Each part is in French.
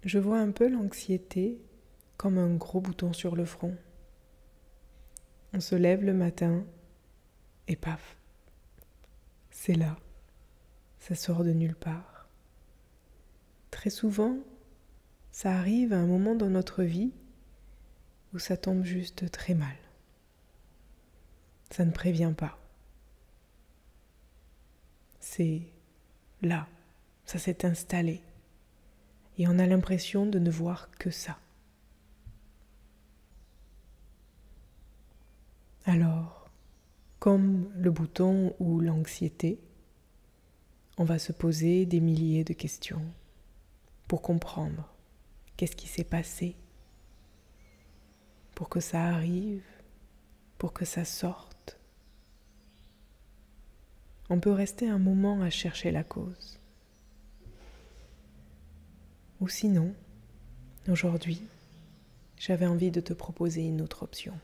Je vois un peu l'anxiété comme un gros bouton sur le front. On se lève le matin et paf, c'est là, ça sort de nulle part. Très souvent, ça arrive à un moment dans notre vie où ça tombe juste très mal. Ça ne prévient pas. C'est là, ça s'est installé. Et on a l'impression de ne voir que ça. Alors, comme le bouton ou l'anxiété, on va se poser des milliers de questions pour comprendre qu'est-ce qui s'est passé, pour que ça arrive, pour que ça sorte. On peut rester un moment à chercher la cause. Ou sinon, aujourd'hui, j'avais envie de te proposer une autre option.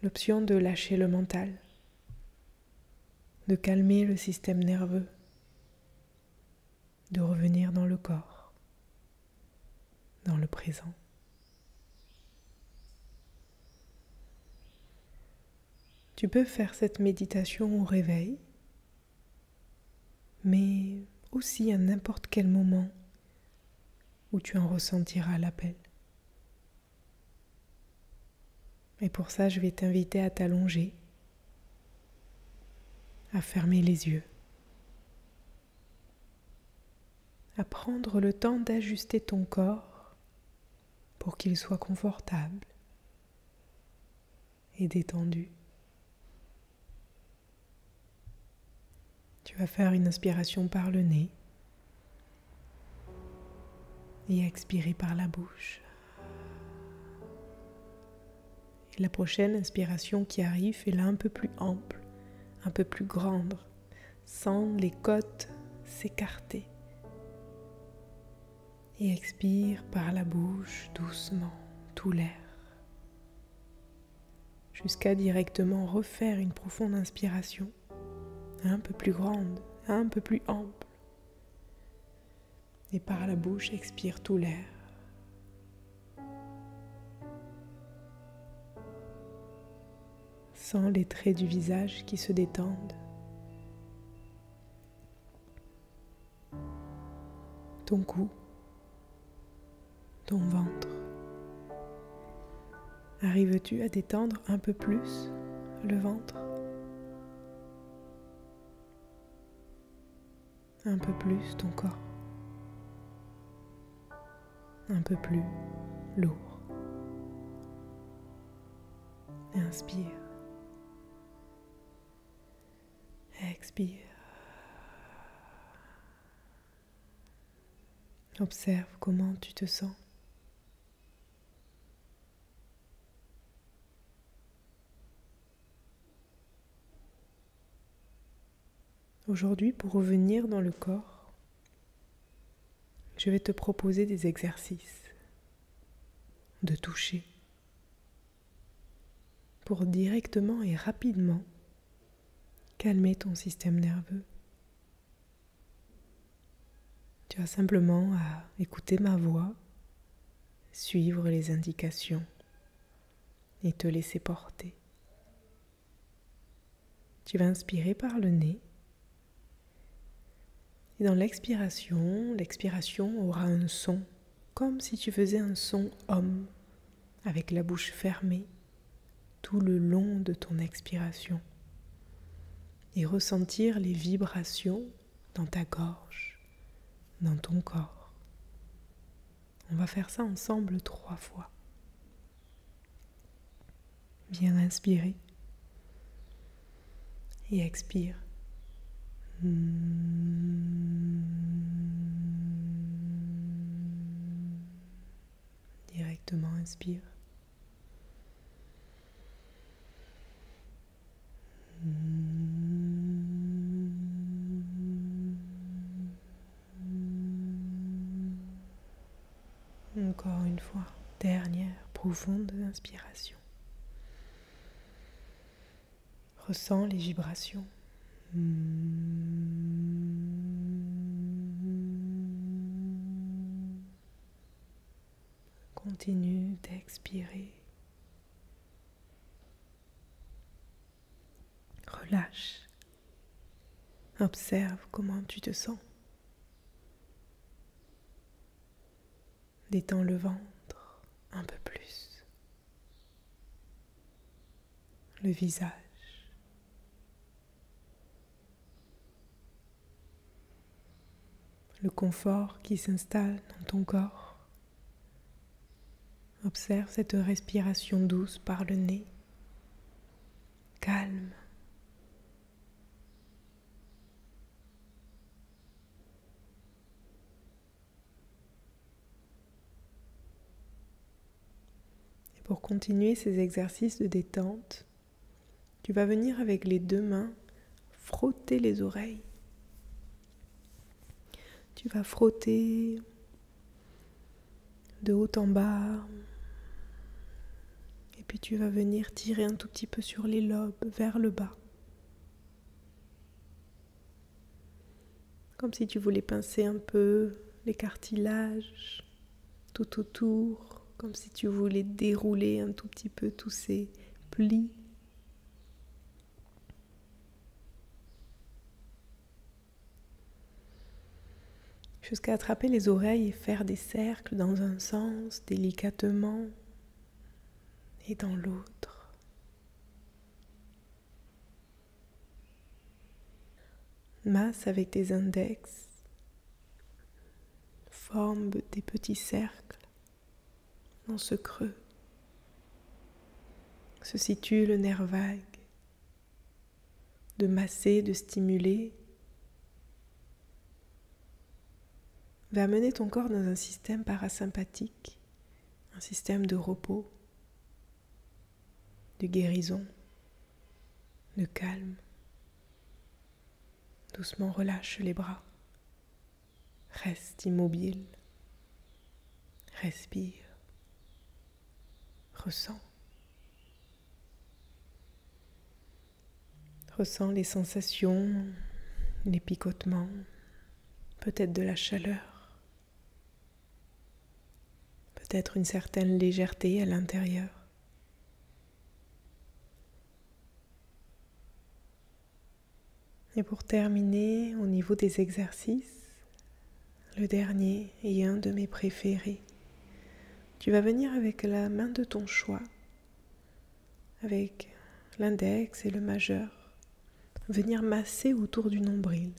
L'option de lâcher le mental, de calmer le système nerveux, de revenir dans le corps, dans le présent. Tu peux faire cette méditation au réveil, mais aussi à n'importe quel moment où tu en ressentiras l'appel. Et pour ça, je vais t'inviter à t'allonger, à fermer les yeux, à prendre le temps d'ajuster ton corps pour qu'il soit confortable et détendu. Tu vas faire une inspiration par le nez et expirer par la bouche. Et la prochaine inspiration qui arrive, fais-la un peu plus ample, un peu plus grande, sans les côtes s'écarter. Et expire par la bouche doucement tout l'air, jusqu'à directement refaire une profonde inspiration, un peu plus grande, un peu plus ample. Et par la bouche, expire tout l'air. Sens les traits du visage qui se détendent. Ton cou, ton ventre. Arrives-tu à détendre un peu plus le ventre? Un peu plus ton corps. Un peu plus lourd. Inspire. Expire. Observe comment tu te sens. Aujourd'hui, pour revenir dans le corps, je vais te proposer des exercices de toucher pour directement et rapidement calmer ton système nerveux. Tu as simplement à écouter ma voix, suivre les indications et te laisser porter. Tu vas inspirer par le nez. Et dans l'expiration aura un son, comme si tu faisais un son homme, avec la bouche fermée, tout le long de ton expiration. Et ressentir les vibrations dans ta gorge, dans ton corps. On va faire ça ensemble 3 fois. Viens inspirer et expire. Directement inspire. Encore une fois, dernière profonde inspiration. Ressens les vibrations. Continue d'expirer. Relâche. Observe comment tu te sens. Détends le ventre un peu plus. Le visage. Le confort qui s'installe dans ton corps. Observe cette respiration douce par le nez. Calme. Pour continuer ces exercices de détente, tu vas venir avec les deux mains frotter les oreilles. Tu vas frotter de haut en bas et puis tu vas venir tirer un tout petit peu sur les lobes vers le bas. Comme si tu voulais pincer un peu les cartilages tout autour. Comme si tu voulais dérouler un tout petit peu tous ces plis. Jusqu'à attraper les oreilles et faire des cercles dans un sens délicatement et dans l'autre. Masse avec tes index. Forme des petits cercles. Dans ce creux se situe le nerf vague. De masser, de stimuler, va amener ton corps dans un système parasympathique, un système de repos, de guérison, de calme. Doucement relâche les bras. Reste immobile. Respire. Ressens. Ressens les sensations, les picotements, peut-être de la chaleur, peut-être une certaine légèreté à l'intérieur. Et pour terminer, au niveau des exercices, le dernier est un de mes préférés. Tu vas venir avec la main de ton choix, avec l'index et le majeur, venir masser autour du nombril.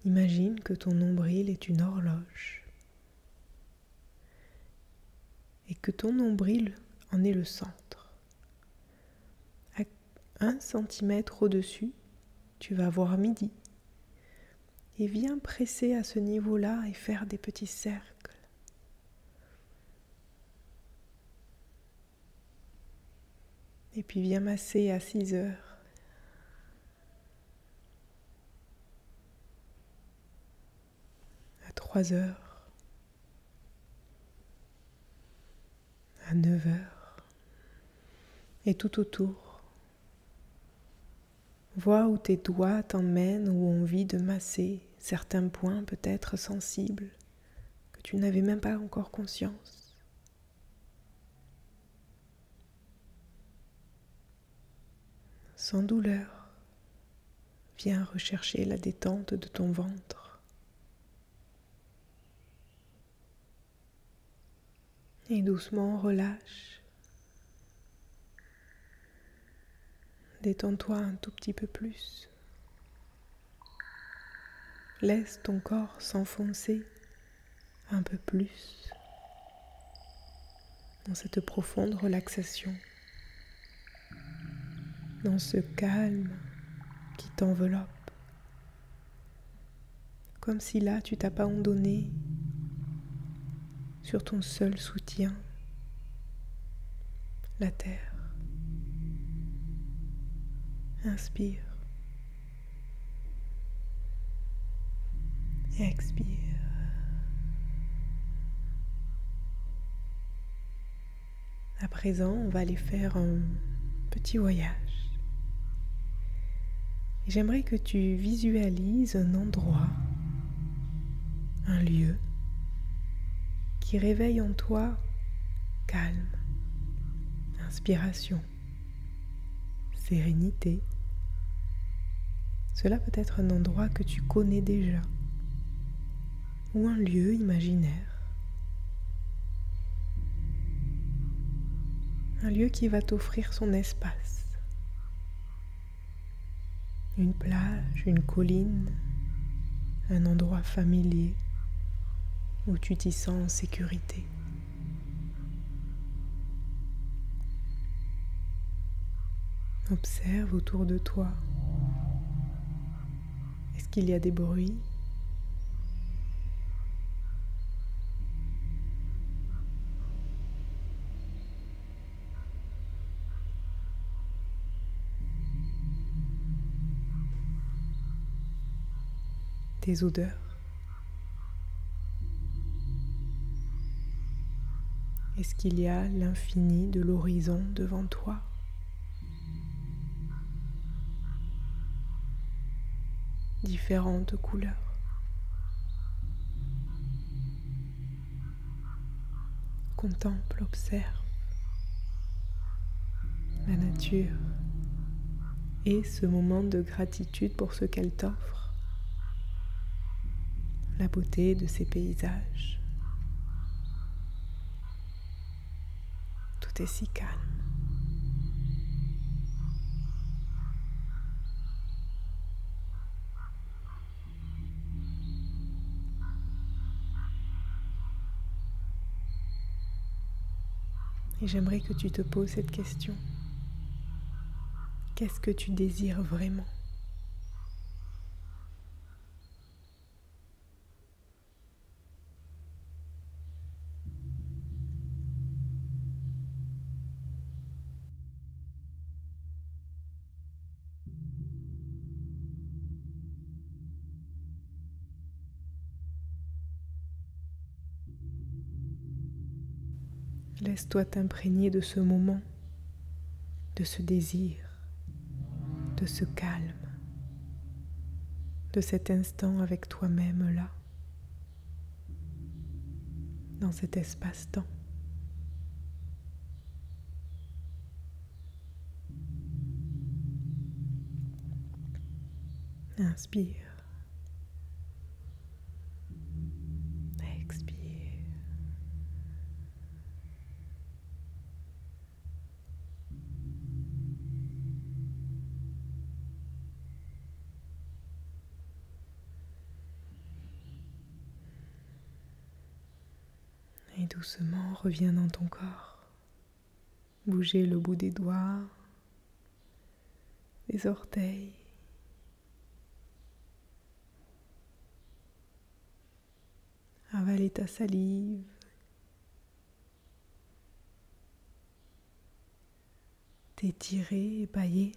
Imagine que ton nombril est une horloge et que ton nombril en est le centre. À 1 centimètre au-dessus, tu vas voir midi et viens presser à ce niveau-là et faire des petits cercles. Et puis viens masser à 6 heures. À 3 heures. À 9 heures. Et tout autour. Vois où tes doigts t'emmènent ou ont envie de masser certains points peut-être sensibles que tu n'avais même pas encore conscience. Sans douleur, viens rechercher la détente de ton ventre. Et doucement relâche. Détends-toi un tout petit peu plus. Laisse ton corps s'enfoncer un peu plus dans cette profonde relaxation. Dans ce calme qui t'enveloppe, comme si là tu t'abandonnais sur ton seul soutien, la terre. Inspire et expire. À présent, on va aller faire un petit voyage. J'aimerais que tu visualises un endroit, un lieu qui réveille en toi calme, inspiration, sérénité. Cela peut être un endroit que tu connais déjà ou un lieu imaginaire. Un lieu qui va t'offrir son espace. Une plage, une colline, un endroit familier où tu t'y sens en sécurité. Observe autour de toi. Est-ce qu'il y a des bruits? Des odeurs? Est-ce qu'il y a l'infini de l'horizon devant toi? Différentes couleurs. Contemple, observe la nature et ce moment de gratitude pour ce qu'elle t'offre, la beauté de ces paysages. Tout est si calme. Et j'aimerais que tu te poses cette question. Qu'est-ce que tu désires vraiment? Laisse-toi t'imprégner de ce moment, de ce désir, de ce calme, de cet instant avec toi-même là, dans cet espace-temps. Inspire. Expire. Et doucement, reviens dans ton corps. Bougez le bout des doigts, des orteils. Avaler ta salive. T'étirer, épailler.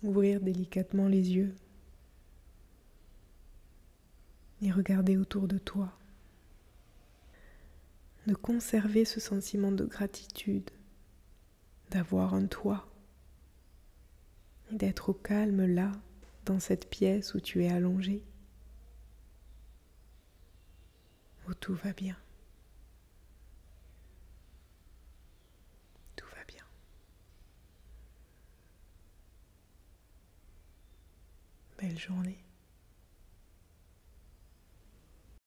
Ouvrir délicatement les yeux. Et regarder autour de toi. De conserver ce sentiment de gratitude, d'avoir un toit et d'être au calme là, dans cette pièce où tu es allongé, où tout va bien. Tout va bien. Belle journée.